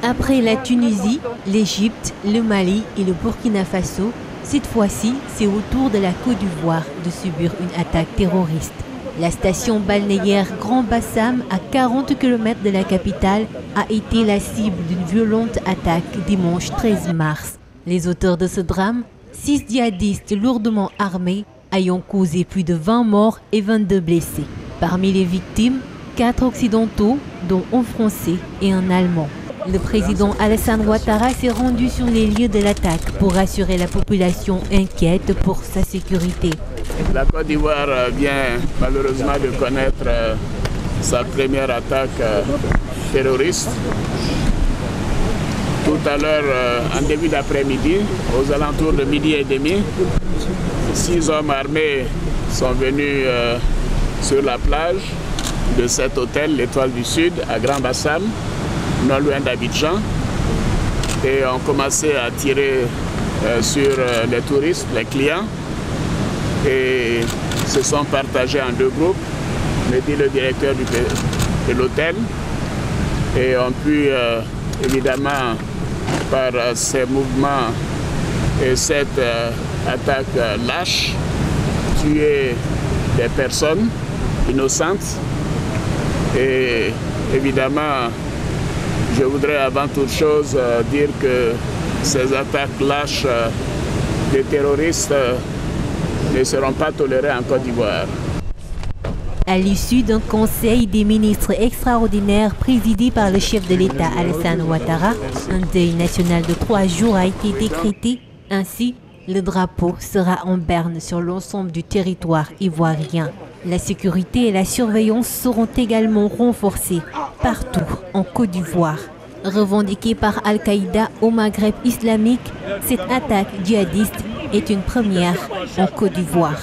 Après la Tunisie, l'Égypte, le Mali et le Burkina Faso, cette fois-ci, c'est au tour de la Côte d'Ivoire de subir une attaque terroriste. La station balnéaire Grand Bassam, à 40 km de la capitale, a été la cible d'une violente attaque dimanche 13 mars. Les auteurs de ce drame, 6 djihadistes lourdement armés, ayant causé plus de 20 morts et 22 blessés. Parmi les victimes, 4 occidentaux, dont un Français et un Allemand. Le président Alassane Ouattara s'est rendu sur les lieux de l'attaque pour rassurer la population inquiète pour sa sécurité. La Côte d'Ivoire vient malheureusement de connaître sa première attaque terroriste. Tout à l'heure, en début d'après-midi, aux alentours de midi et demi, 6 hommes armés sont venus sur la plage de cet hôtel, l'Étoile du Sud, à Grand Bassam, non loin d'Abidjan, et ont commencé à tirer sur les touristes, les clients, et se sont partagés en 2 groupes, me dit le directeur de l'hôtel, et ont pu évidemment par ces mouvements et cette attaque lâche tuer des personnes innocentes. Et évidemment, je voudrais avant toute chose dire que ces attaques lâches des terroristes ne seront pas tolérées en Côte d'Ivoire. À l'issue d'un conseil des ministres extraordinaire présidé par le chef de l'État Alassane Ouattara, un deuil national de 3 jours a été décrété. Ainsi, le drapeau sera en berne sur l'ensemble du territoire ivoirien. La sécurité et la surveillance seront également renforcées partout en Côte d'Ivoire. Revendiquée par Al-Qaïda au Maghreb islamique, cette attaque djihadiste est une première en Côte d'Ivoire.